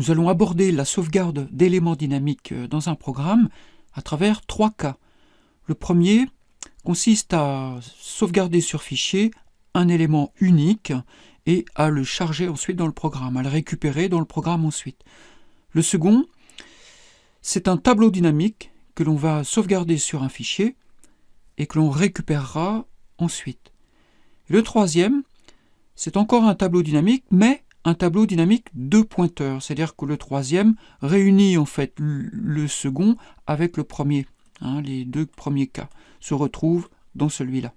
Nous allons aborder la sauvegarde d'éléments dynamiques dans un programme à travers 3 cas. Le premier consiste à sauvegarder sur fichier un élément unique et à le charger ensuite dans le programme, à le récupérer dans le programme ensuite. Le second, c'est un tableau dynamique que l'on va sauvegarder sur un fichier et que l'on récupérera ensuite. Le troisième, c'est encore un tableau dynamique, mais un tableau dynamique de pointeurs, c'est-à-dire que le troisième réunit en fait le second avec le premier. Les 2 premiers cas se retrouvent dans celui-là.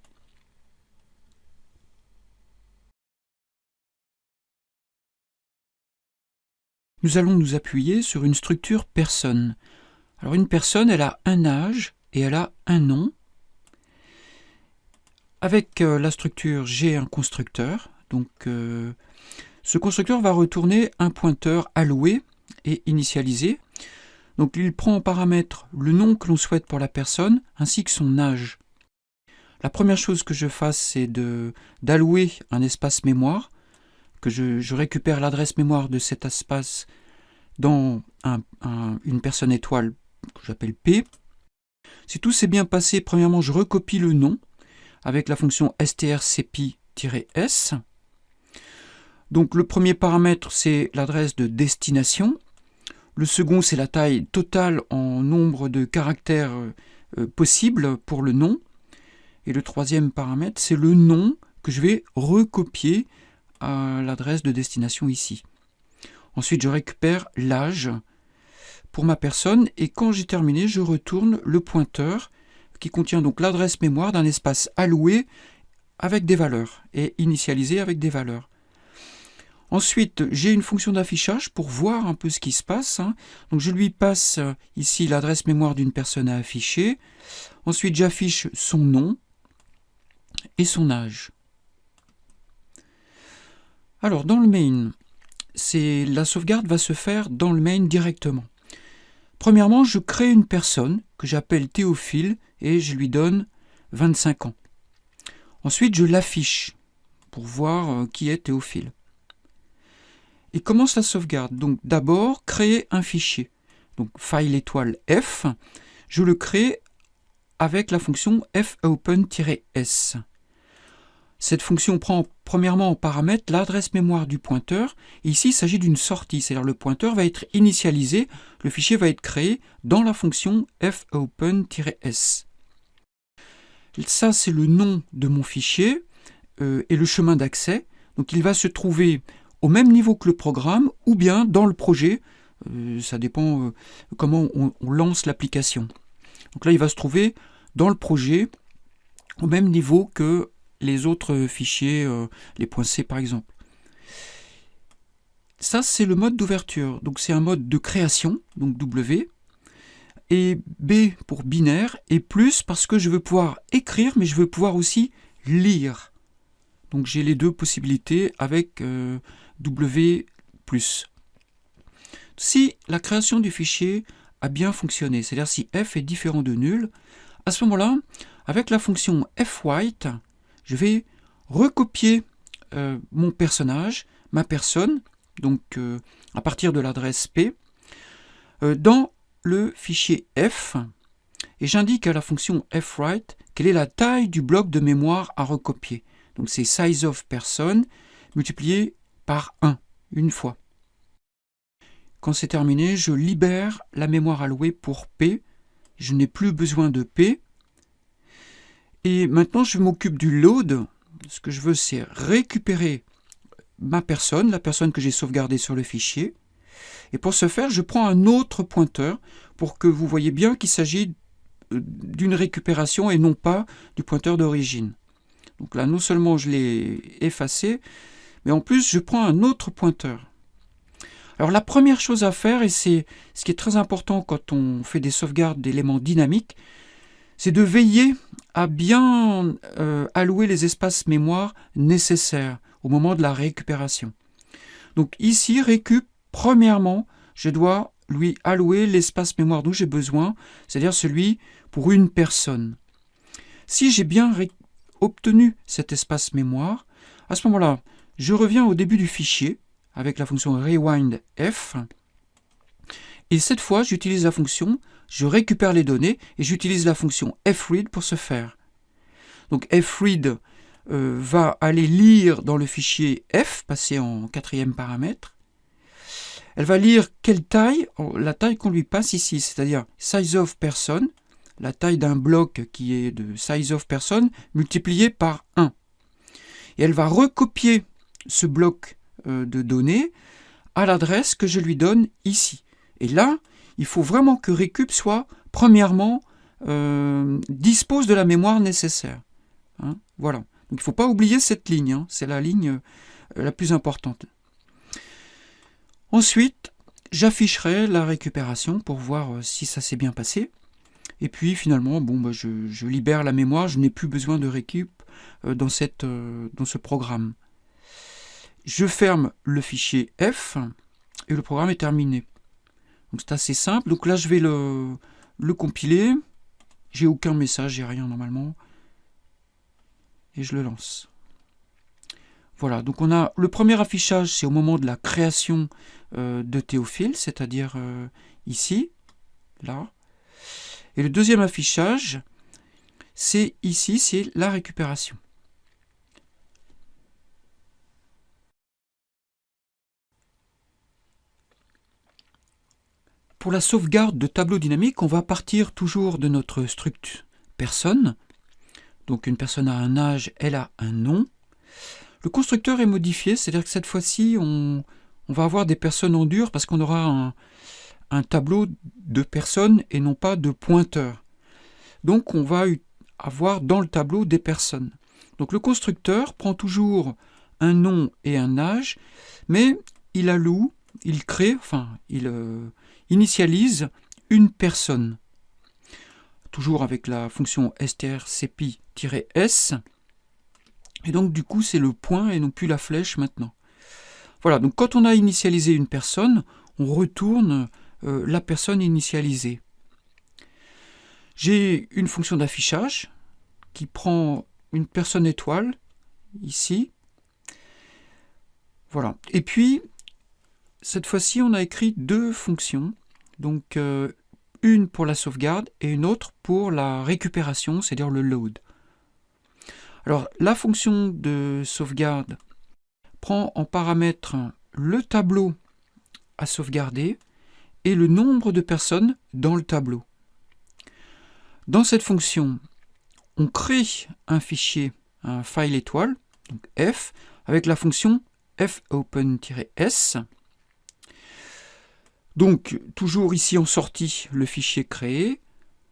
Nous allons nous appuyer sur une structure personne. Alors une personne, elle a un âge et elle a un nom. Avec la structure, j'ai un constructeur. Donc ce constructeur va retourner un pointeur alloué et initialisé. Donc il prend en paramètre le nom que l'on souhaite pour la personne ainsi que son âge. La première chose que je fasse, c'est d'allouer un espace mémoire, que je récupère l'adresse mémoire de cet espace dans une personne étoile que j'appelle P. Si tout s'est bien passé, premièrement, je recopie le nom avec la fonction strcpy-s. Donc le premier paramètre, c'est l'adresse de destination. Le second, c'est la taille totale en nombre de caractères possibles pour le nom. Et le troisième paramètre, c'est le nom que je vais recopier à l'adresse de destination ici. Ensuite, je récupère l'âge pour ma personne et quand j'ai terminé, je retourne le pointeur qui contient donc l'adresse mémoire d'un espace alloué avec des valeurs et initialisé avec des valeurs. Ensuite, j'ai une fonction d'affichage pour voir un peu ce qui se passe. Donc je lui passe ici l'adresse mémoire d'une personne à afficher. Ensuite, j'affiche son nom et son âge. Alors, dans le main, la sauvegarde va se faire dans le main directement. Premièrement, je crée une personne que j'appelle Théophile et je lui donne 25 ans. Ensuite, je l'affiche pour voir qui est Théophile. Et commence la sauvegarde. Donc d'abord, créer un fichier. Donc file étoile F, je le crée avec la fonction fopen-s. Cette fonction prend premièrement en paramètre l'adresse mémoire du pointeur. Et ici, il s'agit d'une sortie, c'est-à-dire le pointeur va être initialisé, le fichier va être créé dans la fonction fopen-s. Ça, c'est le nom de mon fichier et le chemin d'accès. Donc il va se trouver au même niveau que le programme ou bien dans le projet. Ça dépend comment on lance l'application. Donc là, il va se trouver dans le projet au même niveau que les autres fichiers, les .c par exemple. Ça, c'est le mode d'ouverture. Donc c'est un mode de création, donc W, et B pour binaire, et plus parce que je veux pouvoir écrire, mais je veux pouvoir aussi lire. Donc j'ai les 2 possibilités avec W+. Si la création du fichier a bien fonctionné, c'est-à-dire si f est différent de nul, à ce moment-là, avec la fonction fwrite, je vais recopier mon personnage, ma personne, donc à partir de l'adresse P, dans le fichier f, et j'indique à la fonction fwrite quelle est la taille du bloc de mémoire à recopier. Donc c'est sizeOfPerson multiplié par 1, une fois. Quand c'est terminé, je libère la mémoire allouée pour P. Je n'ai plus besoin de P. Et maintenant, je m'occupe du load. Ce que je veux, c'est récupérer ma personne, la personne que j'ai sauvegardée sur le fichier. Et pour ce faire, je prends un autre pointeur pour que vous voyez bien qu'il s'agit d'une récupération et non pas du pointeur d'origine. Donc là, non seulement je l'ai effacé, mais en plus, je prends un autre pointeur. Alors la première chose à faire, et c'est ce qui est très important quand on fait des sauvegardes d'éléments dynamiques, c'est de veiller à bien allouer les espaces mémoire nécessaires au moment de la récupération. Donc ici, récup, premièrement, je dois lui allouer l'espace mémoire dont j'ai besoin, c'est-à-dire celui pour une personne. Si j'ai bien obtenu cet espace mémoire, à ce moment-là, je reviens au début du fichier avec la fonction rewindf Et cette fois, j'utilise la fonction, je récupère les données et j'utilise la fonction fread pour ce faire. Donc fread va aller lire dans le fichier f, passé en 4e paramètre. Elle va lire quelle taille, la taille qu'on lui passe ici, c'est-à-dire size of person, la taille d'un bloc qui est de size of person multiplié par 1. Et elle va recopier ce bloc de données à l'adresse que je lui donne ici. Et là, il faut vraiment que récup soit, premièrement, dispose de la mémoire nécessaire. Hein, voilà. Donc il ne faut pas oublier cette ligne, hein, c'est la ligne la plus importante. Ensuite, j'afficherai la récupération pour voir si ça s'est bien passé. Et puis finalement, je libère la mémoire, je n'ai plus besoin de récup dans ce programme. Je ferme le fichier F et le programme est terminé. Donc c'est assez simple. Donc là, je vais le compiler. J'ai aucun message, j'ai rien normalement. Et je le lance. Voilà, donc on a le premier affichage, c'est au moment de la création de Théophile, c'est-à-dire ici, là. Et le deuxième affichage, c'est ici, c'est la récupération. Pour la sauvegarde de tableau dynamique, on va partir toujours de notre struct personne. Donc une personne a un âge, elle a un nom. Le constructeur est modifié, c'est-à-dire que cette fois-ci, on va avoir des personnes en dur parce qu'on aura un tableau de personnes et non pas de pointeurs. Donc on va avoir dans le tableau des personnes. Donc le constructeur prend toujours un nom et un âge, mais il alloue, il crée, il initialise une personne. Toujours avec la fonction strcpy-s. Et donc du coup c'est le point et non plus la flèche maintenant. Voilà, donc quand on a initialisé une personne, on retourne la personne initialisée. J'ai une fonction d'affichage qui prend une personne étoile, ici. Voilà. Et puis, cette fois-ci, on a écrit deux fonctions. Donc, une pour la sauvegarde et une autre pour la récupération, c'est-à-dire le load. Alors, la fonction de sauvegarde prend en paramètre le tableau à sauvegarder et le nombre de personnes dans le tableau. Dans cette fonction, on crée un fichier, un file étoile, donc f, avec la fonction fopen-s. Donc, toujours ici en sortie, le fichier créé.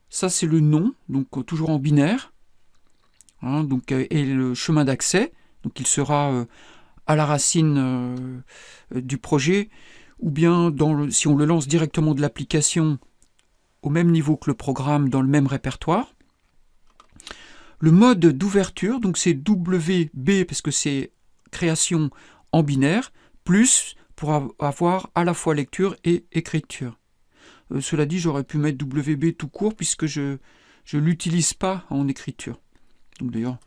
Ça, c'est le nom, donc toujours en binaire. Hein, donc, et le chemin d'accès, donc il sera à la racine du projet, ou bien si on le lance directement de l'application au même niveau que le programme dans le même répertoire. Le mode d'ouverture, donc c'est WB parce que c'est création en binaire, plus pour avoir à la fois lecture et écriture. Cela dit, j'aurais pu mettre WB tout court puisque je ne l'utilise pas en écriture. Donc d'ailleurs,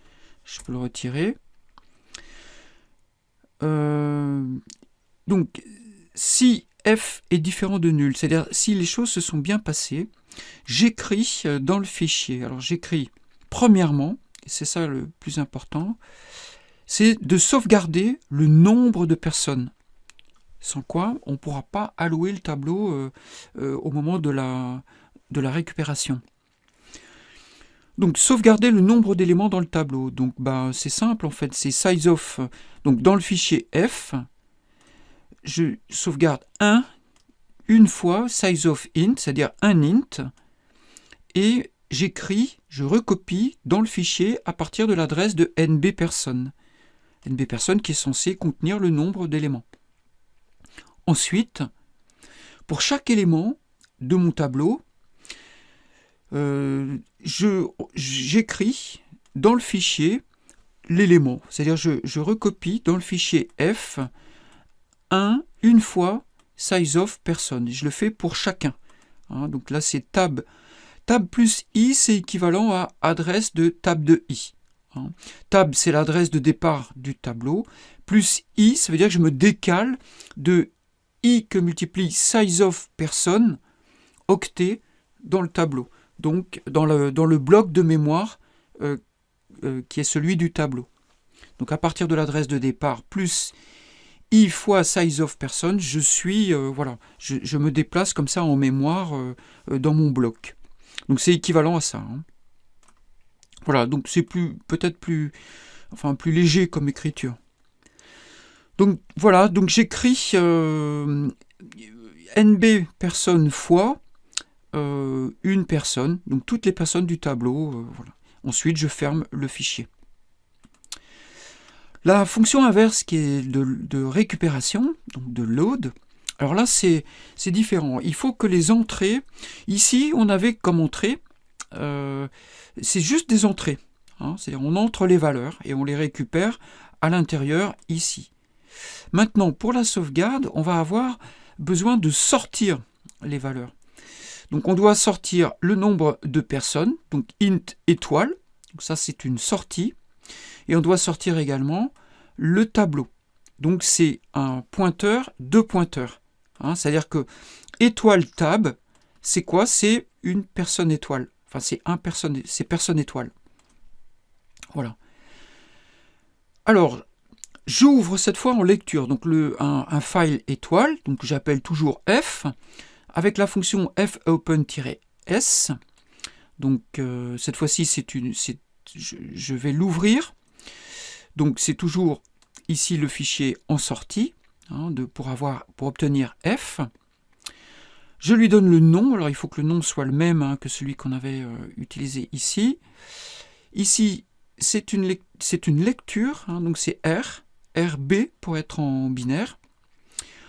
je peux le retirer. Donc, si f est différent de nul, c'est-à-dire si les choses se sont bien passées, j'écris dans le fichier. Alors j'écris premièrement, et c'est ça le plus important, c'est de sauvegarder le nombre de personnes. Sans quoi, on ne pourra pas allouer le tableau au moment de la récupération. Donc sauvegarder le nombre d'éléments dans le tableau. Donc c'est simple en fait, c'est size of. Donc dans le fichier f, je sauvegarde une fois size of int, c'est-à-dire un int, et j'écris, je recopie dans le fichier à partir de l'adresse de nbperson. nbperson qui est censé contenir le nombre d'éléments. Ensuite, pour chaque élément de mon tableau, j'écris dans le fichier l'élément, c'est-à-dire je recopie dans le fichier f une fois size of person. Je le fais pour chacun. Hein, donc là c'est tab plus i, c'est équivalent à adresse de tab de i. Hein. Tab c'est l'adresse de départ du tableau, plus i, ça veut dire que je me décale de i que multiplie size of person octets dans le tableau, donc dans le bloc de mémoire qui est celui du tableau. Donc à partir de l'adresse de départ plus i fois size of person, je me déplace comme ça en mémoire dans mon bloc. Donc c'est équivalent à ça. Hein. Voilà, donc c'est peut-être plus léger comme écriture. Donc voilà, donc j'écris NB personnes fois une personne, donc toutes les personnes du tableau. Voilà. Ensuite, je ferme le fichier. La fonction inverse qui est de récupération, donc de load, alors là c'est différent. Il faut que les entrées, ici on avait comme entrée, c'est juste des entrées. Hein, c'est-à-dire on entre les valeurs et on les récupère à l'intérieur ici. Maintenant pour la sauvegarde, on va avoir besoin de sortir les valeurs. Donc on doit sortir le nombre de personnes, donc int étoile, donc ça c'est une sortie. Et on doit sortir également le tableau. Donc c'est un pointeur, deux pointeurs. Hein, c'est-à-dire que étoile tab, c'est quoi? C'est une personne étoile. Enfin, c'est personne étoile. Voilà. Alors, j'ouvre cette fois en lecture. Donc un file étoile, donc j'appelle toujours f, avec la fonction fopen-s. Donc cette fois-ci, je vais l'ouvrir. Donc c'est toujours ici le fichier en sortie, hein, pour obtenir f. Je lui donne le nom, alors il faut que le nom soit le même hein, que celui qu'on avait utilisé ici. Ici, c'est une lecture, hein, donc c'est RB pour être en binaire.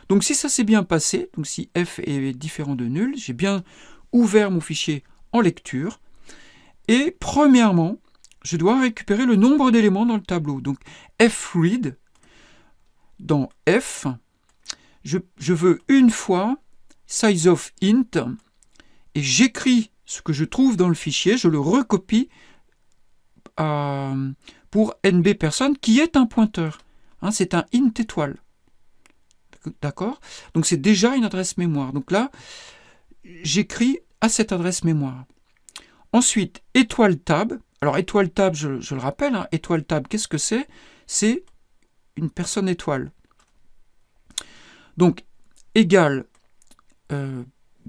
Donc si ça s'est bien passé, donc si f est différent de nul, j'ai bien ouvert mon fichier en lecture. Et premièrement, je dois récupérer le nombre d'éléments dans le tableau. Donc fread, dans f, je veux une fois size of int, et j'écris ce que je trouve dans le fichier, je le recopie pour nb personne, qui est un pointeur. Hein, c'est un int étoile. D'accord? Donc c'est déjà une adresse mémoire. Donc là, j'écris à cette adresse mémoire. Ensuite, étoile tab. Alors étoile tab, je le rappelle, hein, étoile tab, qu'est-ce que c'est? C'est une personne étoile. Donc, égale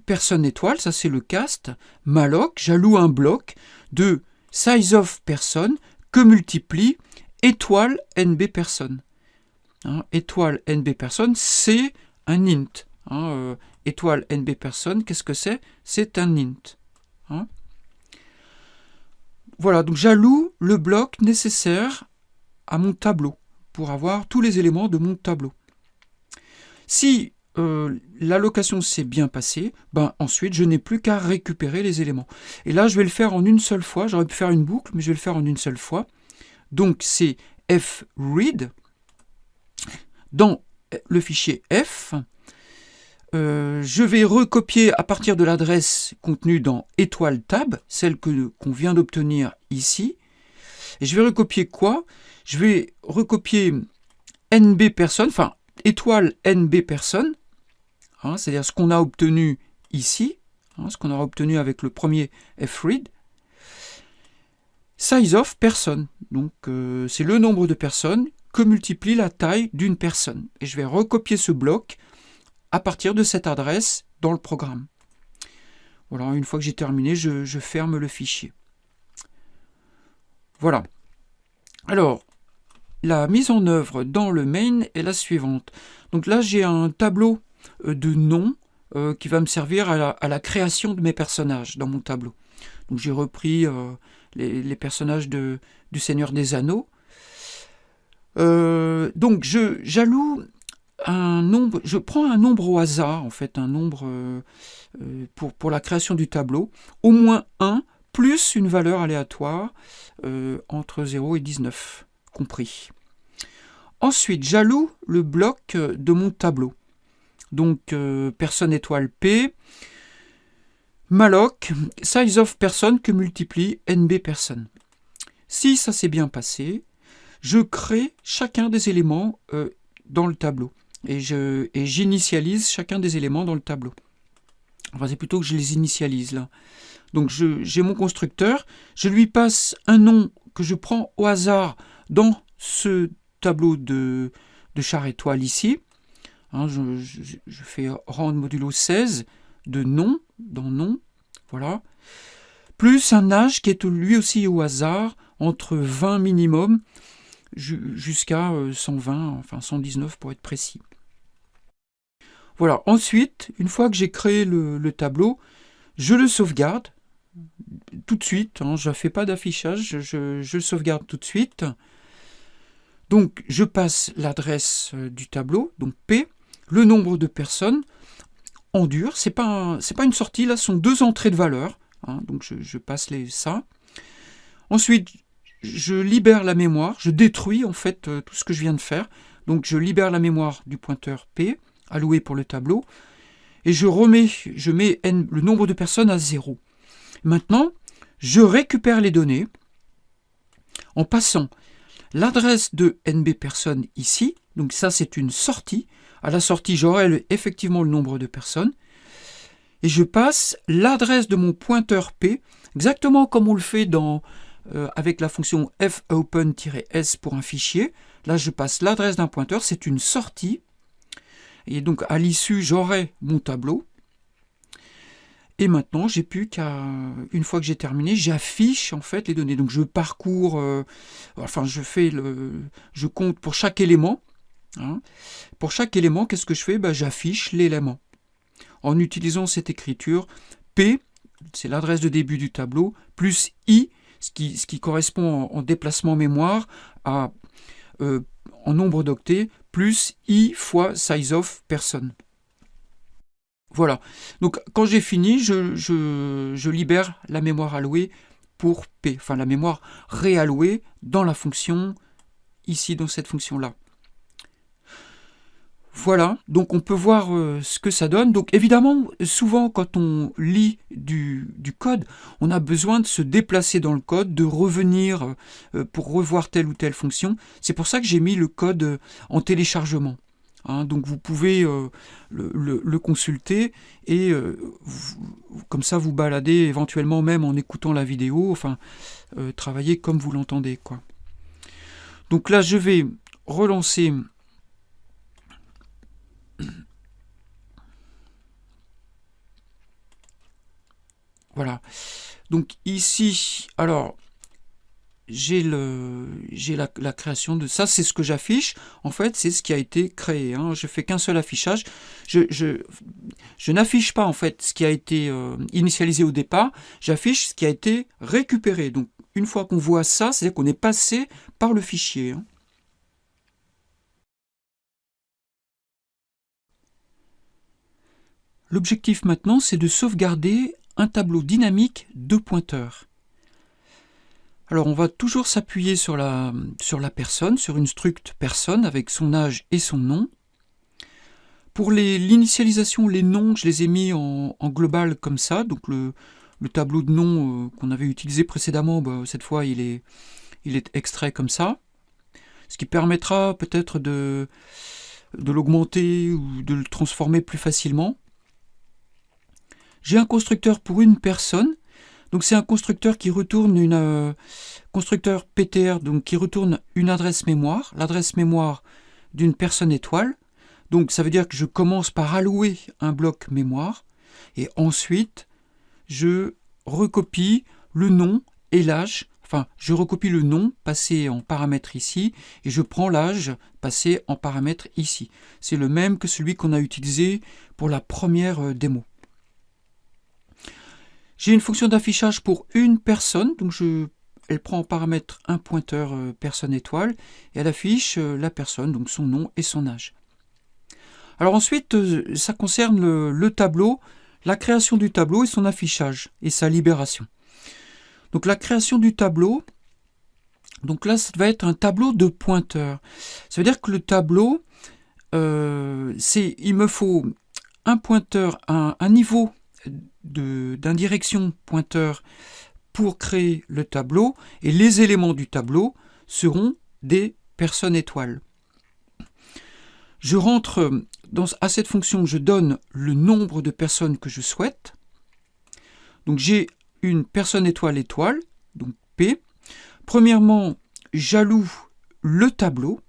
personne étoile, ça c'est le cast, malloc, j'alloue un bloc de size of person que multiplie étoile nb personne. Hein, étoile nb personne, c'est un int. Hein, étoile nb personne, qu'est-ce que c'est? C'est un int. Hein. Voilà, donc j'alloue le bloc nécessaire à mon tableau pour avoir tous les éléments de mon tableau. Si l'allocation s'est bien passée, ensuite je n'ai plus qu'à récupérer les éléments. Et là, je vais le faire en une seule fois. J'aurais pu faire une boucle, mais je vais le faire en une seule fois. Donc c'est fread. Dans le fichier f, je vais recopier à partir de l'adresse contenue dans étoile tab, celle qu'on vient d'obtenir ici. Et je vais recopier quoi? Je vais recopier nb personne, enfin étoile nb personne, hein, c'est-à-dire ce qu'on a obtenu ici, hein, ce qu'on aura obtenu avec le premier fread. Size of person, donc c'est le nombre de personnes que multiplie la taille d'une personne. Et je vais recopier ce bloc à partir de cette adresse dans le programme. Voilà, une fois que j'ai terminé, je ferme le fichier. Voilà. Alors, la mise en œuvre dans le main est la suivante. Donc là, j'ai un tableau de noms qui va me servir à la création de mes personnages dans mon tableau. Donc j'ai repris les personnages du Seigneur des Anneaux. Donc j'alloue un nombre, je prends un nombre au hasard, en fait, un nombre pour la création du tableau, au moins 1, plus une valeur aléatoire entre 0 et 19, compris. Ensuite, j'alloue le bloc de mon tableau. Donc, personne étoile P, malloc, size of person que multiplie nb personne. Si ça s'est bien passé, je crée chacun des éléments dans le tableau. Et j'initialise chacun des éléments dans le tableau. Enfin, c'est plutôt que je les initialise là. Donc j'ai mon constructeur, je lui passe un nom que je prends au hasard dans ce tableau de char étoile ici. Hein, je fais rand modulo 16 de nom, dans nom, voilà. Plus un âge qui est lui aussi au hasard, entre 20 minimum jusqu'à 120, enfin 119 pour être précis. Voilà, ensuite, une fois que j'ai créé le tableau, je le sauvegarde tout de suite, hein, je ne fais pas d'affichage, je le sauvegarde tout de suite. Donc je passe l'adresse du tableau, donc P, le nombre de personnes en dur, c'est pas une sortie, là ce sont deux entrées de valeur, hein, donc je passe ça. Ensuite, je libère la mémoire, je détruis en fait tout ce que je viens de faire, donc je libère la mémoire du pointeur P, alloué pour le tableau, et je mets le nombre de personnes à 0. Maintenant, je récupère les données en passant l'adresse de NB personnes ici, donc ça c'est une sortie. À la sortie, j'aurai effectivement le nombre de personnes. Et je passe l'adresse de mon pointeur P, exactement comme on le fait avec la fonction fopen-s pour un fichier. Là, je passe l'adresse d'un pointeur, c'est une sortie. Et donc, à l'issue, j'aurai mon tableau. Et maintenant, j'ai plus une fois que j'ai terminé, j'affiche en fait les données. Donc je parcours, je compte pour chaque élément. Hein. Pour chaque élément, qu'est-ce que je fais? J'affiche l'élément. En utilisant cette écriture, P, c'est l'adresse de début du tableau, plus I, ce qui correspond en déplacement mémoire en nombre d'octets, plus I fois size of personne. Voilà, donc quand j'ai fini, je libère la mémoire allouée pour P, enfin la mémoire réallouée dans la fonction, ici dans cette fonction-là. Voilà, donc on peut voir ce que ça donne. Donc évidemment, souvent quand on lit du code, on a besoin de se déplacer dans le code, de revenir pour revoir telle ou telle fonction. C'est pour ça que j'ai mis le code en téléchargement. Hein, donc vous pouvez le consulter et comme ça vous balader éventuellement même en écoutant la vidéo, enfin travailler comme vous l'entendez, quoi. Donc là je vais relancer voilà. Donc ici, alors j'ai la création de ça, c'est ce que j'affiche. En fait, c'est ce qui a été créé. Hein. Je fais qu'un seul affichage. Je n'affiche pas en fait ce qui a été initialisé au départ. J'affiche ce qui a été récupéré. Donc, une fois qu'on voit ça, c'est-à-dire qu'on est passé par le fichier. Hein. L'objectif maintenant, c'est de sauvegarder un tableau dynamique de pointeurs. Alors on va toujours s'appuyer sur la personne, sur une struct personne avec son âge et son nom. Pour l'initialisation, les noms, je les ai mis en global comme ça. Donc le tableau de noms qu'on avait utilisé précédemment, cette fois il est extrait comme ça. Ce qui permettra peut-être de l'augmenter ou de le transformer plus facilement. J'ai un constructeur pour une personne. Donc c'est un constructeur qui retourne constructeur PTR, donc qui retourne une adresse mémoire, l'adresse mémoire d'une personne étoile. Donc ça veut dire que je commence par allouer un bloc mémoire et ensuite je recopie le nom et l'âge. Enfin, je recopie le nom passé en paramètre ici et je prends l'âge passé en paramètre ici. C'est le même que celui qu'on a utilisé pour la première démo. J'ai une fonction d'affichage pour une personne, donc elle prend en paramètre un pointeur personne étoile et elle affiche la personne, donc son nom et son âge. Alors ensuite, ça concerne le tableau, la création du tableau et son affichage et sa libération. Donc la création du tableau, donc là ça va être un tableau de pointeurs. Ça veut dire que le tableau, il me faut un pointeur, un niveau d'indirection pointeur pour créer le tableau et les éléments du tableau seront des personnes étoiles. Je rentre à cette fonction, je donne le nombre de personnes que je souhaite. Donc j'ai une personne étoile étoile, donc P. Premièrement, j'alloue le tableau,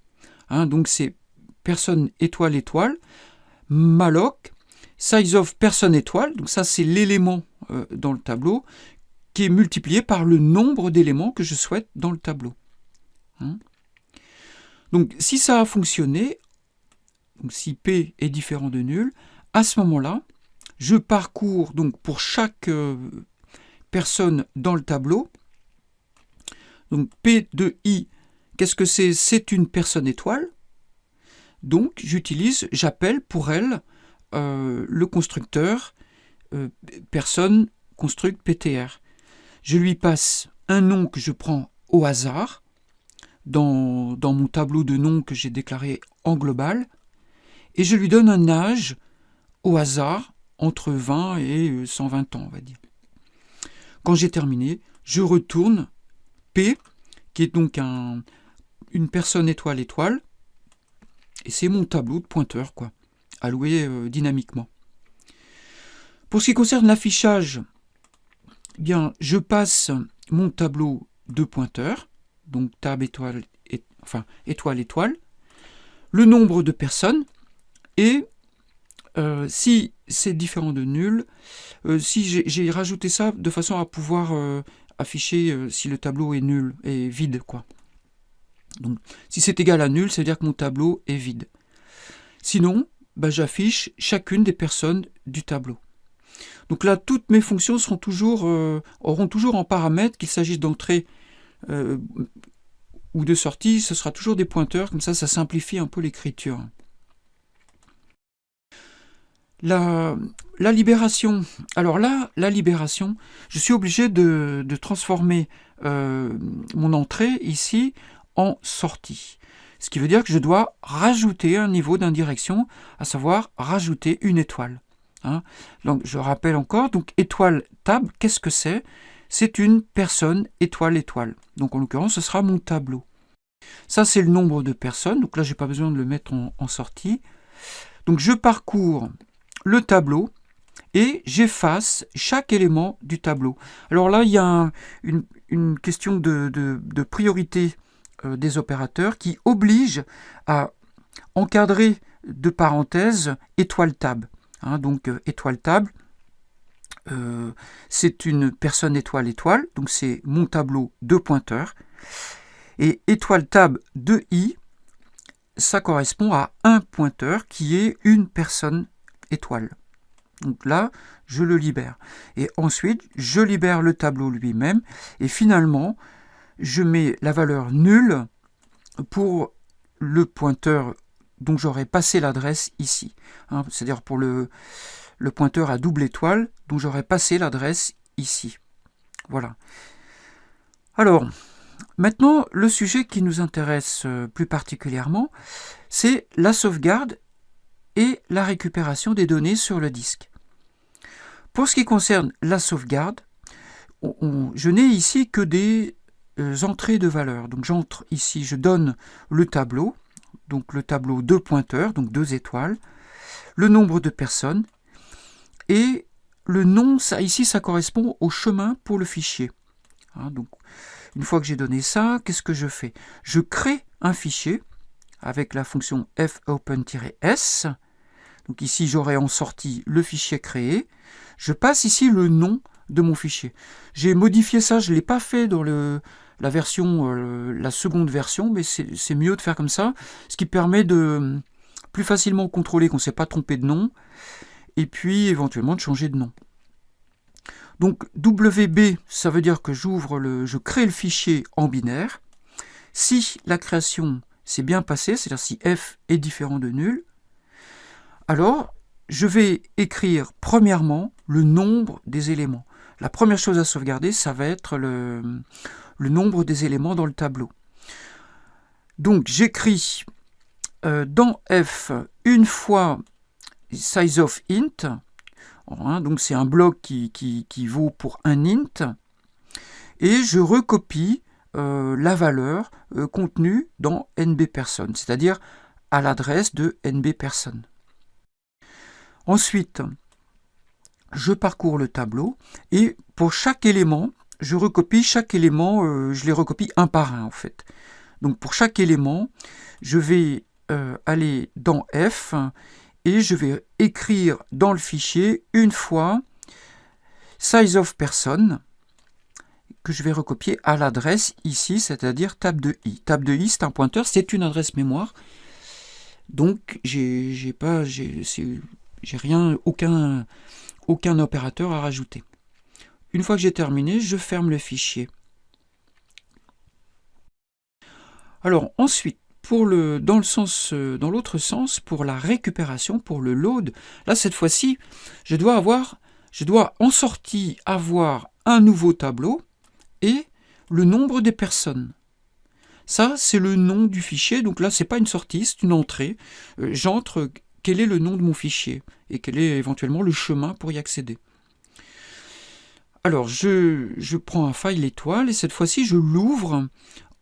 donc c'est personne étoile étoile, malloc, size of personne étoile, donc ça c'est l'élément dans le tableau, qui est multiplié par le nombre d'éléments que je souhaite dans le tableau. Donc si ça a fonctionné, donc si P est différent de nul, à ce moment-là, je parcours donc pour chaque personne dans le tableau. Donc P de I, qu'est-ce que c'est? C'est une personne étoile. Donc j'appelle pour elle le constructeur personne construct PTR. Je lui passe un nom que je prends au hasard dans mon tableau de noms que j'ai déclaré en global, et je lui donne un âge au hasard entre 20 et 120 ans, on va dire. Quand j'ai terminé, je retourne P, qui est donc une personne étoile étoile, et c'est mon tableau de pointeurs, alloué dynamiquement. Pour ce qui concerne l'affichage, eh bien, je passe mon tableau de pointeurs, donc tab étoile, étoile étoile, le nombre de personnes, et si c'est différent de nul, si j'ai rajouté ça de façon à pouvoir afficher si le tableau est nul, est vide, Donc, si c'est égal à nul, ça veut dire que mon tableau est vide. Sinon, j'affiche chacune des personnes du tableau. Donc là, toutes mes fonctions auront toujours en paramètre, qu'il s'agisse d'entrée ou de sortie, ce sera toujours des pointeurs, comme ça simplifie un peu l'écriture. La libération. Alors là, la libération, je suis obligé de transformer mon entrée ici en sortie. Ce qui veut dire que je dois rajouter un niveau d'indirection, à savoir rajouter une étoile. Donc je rappelle encore, donc étoile tab, qu'est-ce que c'est? C'est une personne étoile étoile. Donc en l'occurrence, ce sera mon tableau. Ça, c'est le nombre de personnes. Donc là, je n'ai pas besoin de le mettre en sortie. Donc je parcours le tableau et j'efface chaque élément du tableau. Alors là, il y a une question de priorité des opérateurs qui oblige à encadrer de parenthèses étoile tab. Donc étoile tab, c'est une personne étoile étoile, donc c'est mon tableau de pointeurs. Et étoile tab de I, ça correspond à un pointeur qui est une personne étoile. Donc là, je le libère. Et ensuite, je libère le tableau lui-même. Et finalement, je mets la valeur nulle pour le pointeur dont j'aurais passé l'adresse ici. C'est-à-dire pour le pointeur à double étoile dont j'aurais passé l'adresse ici. Voilà. Alors, maintenant, le sujet qui nous intéresse plus particulièrement, c'est la sauvegarde et la récupération des données sur le disque. Pour ce qui concerne la sauvegarde, je n'ai ici que des entrées de valeur. Donc j'entre ici, je donne le tableau, donc le tableau 2 pointeurs, donc 2 étoiles, le nombre de personnes, et le nom, ici ça correspond au chemin pour le fichier. Donc une fois que j'ai donné ça, qu'est-ce que je fais? Je crée un fichier avec la fonction fopen-s. Donc ici, j'aurai en sortie le fichier créé. Je passe ici le nom de mon fichier. J'ai modifié ça, je ne l'ai pas fait dans la seconde version, mais c'est mieux de faire comme ça, ce qui permet de plus facilement contrôler qu'on ne s'est pas trompé de nom, et puis éventuellement de changer de nom. Donc WB, ça veut dire que je crée le fichier en binaire. Si la création s'est bien passée, c'est-à-dire si f est différent de nul, alors je vais écrire premièrement le nombre des éléments. La première chose à sauvegarder, ça va être le nombre des éléments dans le tableau. Donc j'écris dans f une fois size of int, donc c'est un bloc qui vaut pour un int, et je recopie la valeur contenue dans nb personnes, c'est-à-dire à l'adresse de nb personnes. Ensuite, je parcours le tableau et pour chaque élément, je recopie chaque élément, je les recopie un par un en fait. Donc pour chaque élément, je vais aller dans F et je vais écrire dans le fichier une fois size of person que je vais recopier à l'adresse ici, c'est-à-dire table de i. Table de i, c'est un pointeur, c'est une adresse mémoire. Donc j'ai rien, aucun opérateur à rajouter. Une fois que j'ai terminé, je ferme le fichier. Alors ensuite, dans l'autre sens, pour la récupération, pour le load, là cette fois-ci, je dois en sortie avoir un nouveau tableau et le nombre des personnes. Ça, c'est le nom du fichier, donc là, c'est pas une sortie, c'est une entrée. J'entre quel est le nom de mon fichier et quel est éventuellement le chemin pour y accéder. Alors, je prends un file étoile et cette fois-ci, je l'ouvre.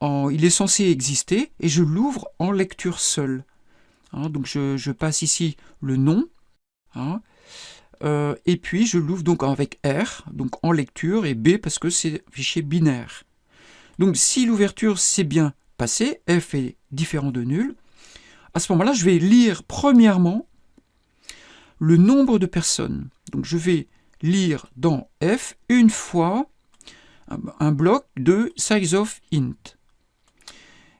Il est censé exister et je l'ouvre en lecture seule. Donc, je passe ici le nom. Et puis, je l'ouvre donc avec R, donc en lecture, et B parce que c'est un fichier binaire. Donc, si l'ouverture s'est bien passée, F est différent de nul, à ce moment-là, je vais lire premièrement le nombre de personnes. Donc, je vais lire dans F une fois un bloc de size of int.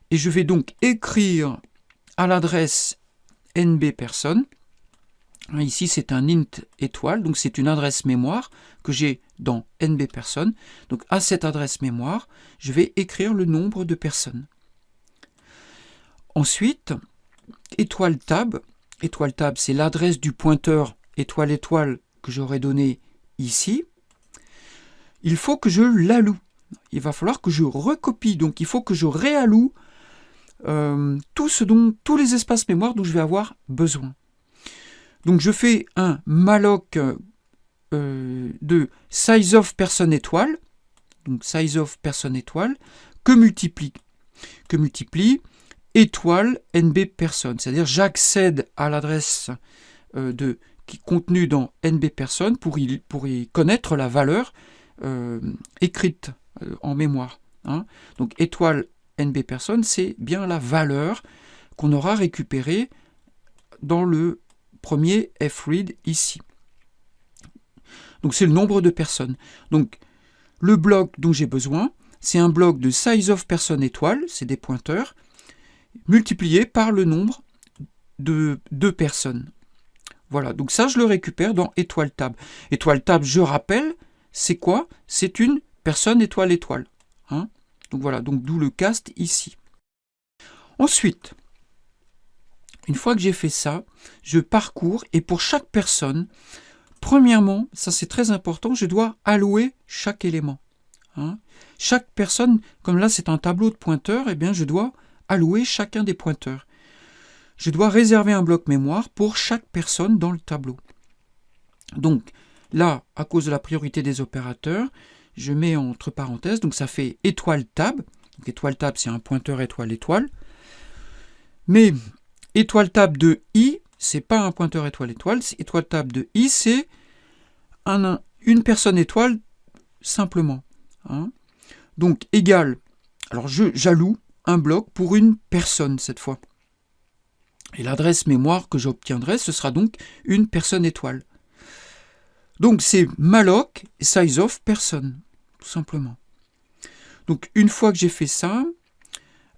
Et je vais donc écrire à l'adresse nb personne. Ici, c'est un int étoile, donc c'est une adresse mémoire que j'ai dans nb personne. Donc à cette adresse mémoire, je vais écrire le nombre de personnes. Ensuite, étoile tab. Étoile tab, c'est l'adresse du pointeur étoile étoile que j'aurais donné ici. Il faut que je l'alloue. Il va falloir que je recopie, donc il faut que je réalloue tous les espaces mémoire dont je vais avoir besoin. Donc je fais un malloc de size of person étoile, donc size of person étoile, que multiplie étoile nb personne, c'est-à-dire j'accède à l'adresse qui est contenue dans nb personne pour y connaître la valeur écrite en mémoire. Donc étoile nb personne, c'est bien la valeur qu'on aura récupérée dans le premier fread ici. Donc c'est le nombre de personnes. Donc le bloc dont j'ai besoin, c'est un bloc de size of person étoile, c'est des pointeurs, multiplié par le nombre de personnes. Voilà, donc ça je le récupère dans étoile tab. Étoile tab, je rappelle, c'est quoi? C'est une personne étoile étoile. Donc voilà, donc d'où le cast ici. Ensuite, une fois que j'ai fait ça, je parcours et pour chaque personne, premièrement, ça c'est très important, je dois allouer chaque élément. Chaque personne, comme là c'est un tableau de pointeurs, eh bien je dois allouer chacun des pointeurs. Je dois réserver un bloc mémoire pour chaque personne dans le tableau. Donc là, à cause de la priorité des opérateurs, je mets entre parenthèses, donc ça fait étoile tab. Donc étoile tab, c'est un pointeur étoile étoile. Mais étoile tab de i, c'est pas un pointeur étoile étoile. Étoile tab de i, c'est une personne étoile simplement. Donc égal. Alors j'alloue un bloc pour une personne cette fois. Et l'adresse mémoire que j'obtiendrai, ce sera donc une personne étoile. Donc c'est malloc size of person, tout simplement. Donc une fois que j'ai fait ça,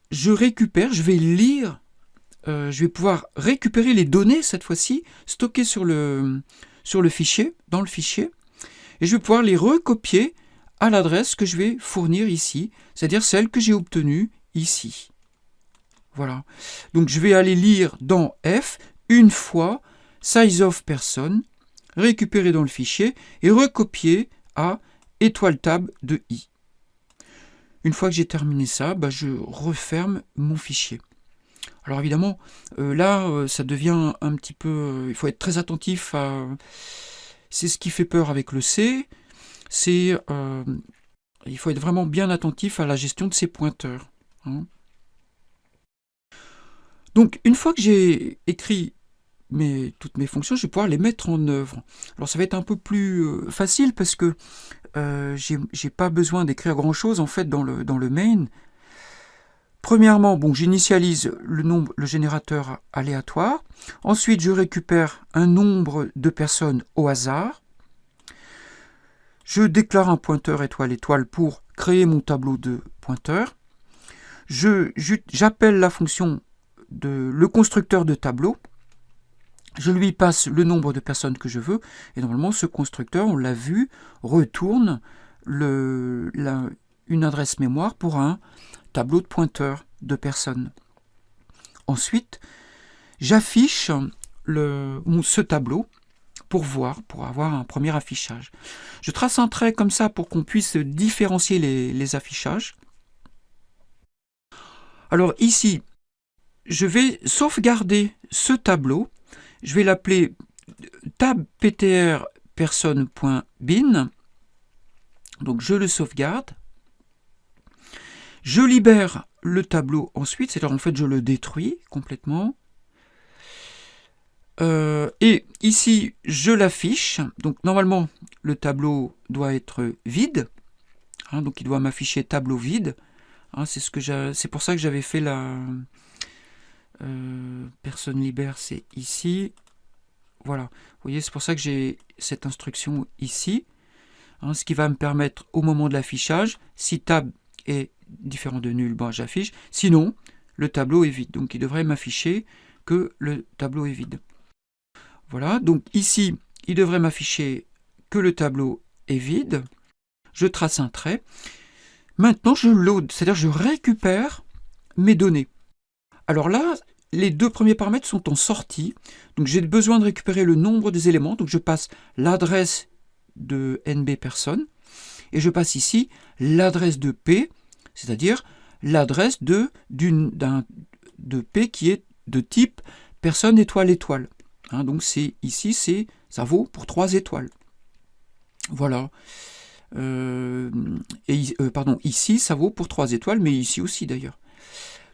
je récupère, je vais lire, je vais pouvoir récupérer les données cette fois-ci, stockées sur le fichier, dans le fichier, et je vais pouvoir les recopier à l'adresse que je vais fournir ici, c'est-à-dire celle que j'ai obtenue ici. Voilà. Donc je vais aller lire dans F une fois size of person, récupérer dans le fichier et recopier à étoile tab de i. Une fois que j'ai terminé ça, je referme mon fichier. Alors évidemment, là, ça devient un petit peu... il faut être très attentif à... C'est ce qui fait peur avec le C. Il faut être vraiment bien attentif à la gestion de ces pointeurs. Donc, une fois que j'ai écrit toutes mes fonctions, je vais pouvoir les mettre en œuvre. Alors ça va être un peu plus facile parce que j'ai pas besoin d'écrire grand chose en fait dans le main. Premièrement, bon, j'initialise le générateur aléatoire. Ensuite, je récupère un nombre de personnes au hasard. Je déclare un pointeur étoile étoile pour créer mon tableau de pointeurs. J'appelle la fonction le constructeur de tableau. Je lui passe le nombre de personnes que je veux. Et normalement, ce constructeur, on l'a vu, retourne une adresse mémoire pour un tableau de pointeurs de personnes. Ensuite, j'affiche ce tableau pour avoir un premier affichage. Je trace un trait comme ça pour qu'on puisse différencier les affichages. Alors ici, je vais sauvegarder ce tableau. Je vais l'appeler tab ptr personne.bin. Donc je le sauvegarde. Je libère le tableau ensuite, c'est-à-dire en fait je le détruis complètement. Et ici je l'affiche. Donc normalement le tableau doit être vide. Donc il doit m'afficher tableau vide. C'est pour ça que j'avais fait la personne libère, c'est ici. Voilà, vous voyez, c'est pour ça que j'ai cette instruction ici. Ce qui va me permettre au moment de l'affichage, si tab est différent de nul, j'affiche. Sinon, le tableau est vide. Donc il devrait m'afficher que le tableau est vide. Voilà, donc ici, il devrait m'afficher que le tableau est vide. Je trace un trait. Maintenant, je load, c'est-à-dire je récupère mes données. Alors là, les deux premiers paramètres sont en sortie. Donc j'ai besoin de récupérer le nombre des éléments. Donc je passe l'adresse de NB personne. Et je passe ici l'adresse de P, c'est-à-dire l'adresse de P qui est de type personne étoile étoile. Donc ici, ça vaut pour 3 étoiles. Voilà. Ici, ça vaut pour 3 étoiles, mais ici aussi d'ailleurs.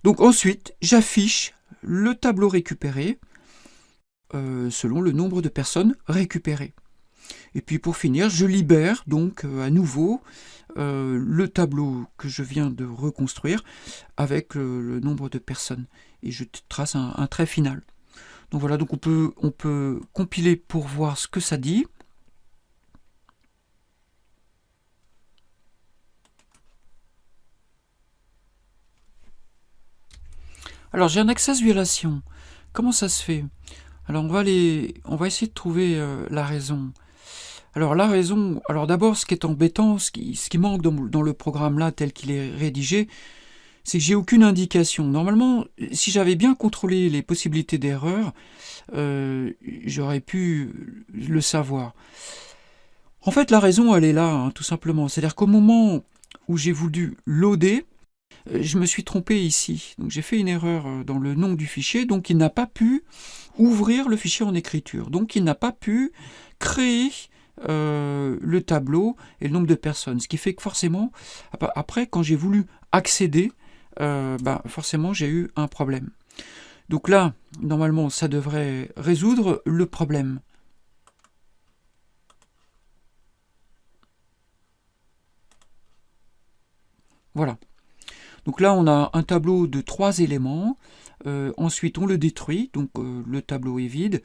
Donc ensuite, j'affiche le tableau récupéré selon le nombre de personnes récupérées. Et puis pour finir, je libère donc à nouveau le tableau que je viens de reconstruire avec le nombre de personnes. Et je trace un trait final. Donc voilà, donc on peut compiler pour voir ce que ça dit. Alors j'ai un access violation. Comment ça se fait? Alors on va essayer de trouver la raison. Alors la raison, d'abord ce qui est embêtant, ce qui manque dans le programme là tel qu'il est rédigé, c'est que j'ai aucune indication. Normalement, si j'avais bien contrôlé les possibilités d'erreur, j'aurais pu le savoir. En fait, la raison, elle est là, tout simplement. C'est-à-dire qu'au moment où j'ai voulu loader, je me suis trompé ici. Donc j'ai fait une erreur dans le nom du fichier, donc il n'a pas pu ouvrir le fichier en écriture. Donc il n'a pas pu créer le tableau et le nombre de personnes. Ce qui fait que forcément, après, quand j'ai voulu accéder, forcément j'ai eu un problème. Donc là, normalement, ça devrait résoudre le problème. Voilà. Donc là, on a un tableau de 3 éléments. Ensuite, on le détruit, donc le tableau est vide,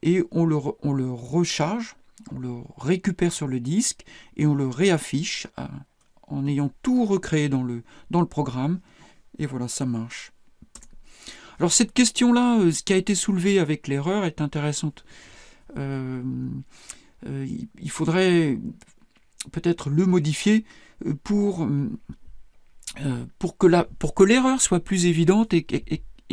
et on le recharge, on le récupère sur le disque, et on le réaffiche en ayant tout recréé dans le programme. Et voilà, ça marche. Alors cette question-là, ce qui a été soulevé avec l'erreur est intéressante. Il faudrait peut-être le modifier pour que l'erreur soit plus évidente et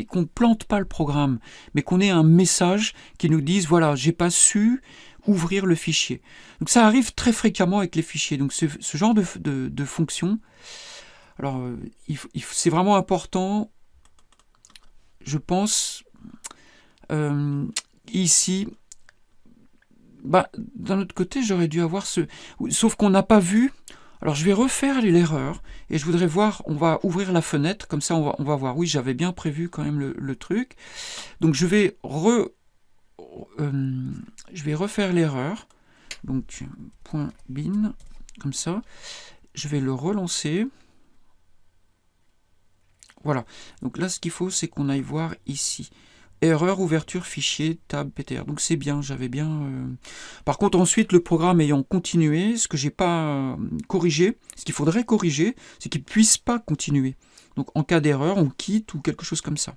qu'on ne plante pas le programme, mais qu'on ait un message qui nous dise, voilà, j'ai pas su ouvrir le fichier. Donc ça arrive très fréquemment avec les fichiers. Donc ce genre de fonction, alors c'est vraiment important, je pense, ici, d'un autre côté, j'aurais dû avoir sauf qu'on n'a pas vu. Alors je vais refaire l'erreur et je voudrais voir, on va ouvrir la fenêtre, comme ça on va voir, oui j'avais bien prévu quand même le truc. Donc je vais je vais refaire l'erreur. Donc, .bin, comme ça. Je vais le relancer. Voilà. Donc là, ce qu'il faut, c'est qu'on aille voir ici. Erreur, ouverture, fichier, tab, ptr. Donc c'est bien, j'avais bien... Par contre, ensuite, le programme ayant continué, ce que j'ai pas corrigé, ce qu'il faudrait corriger, c'est qu'il ne puisse pas continuer. Donc en cas d'erreur, on quitte ou quelque chose comme ça.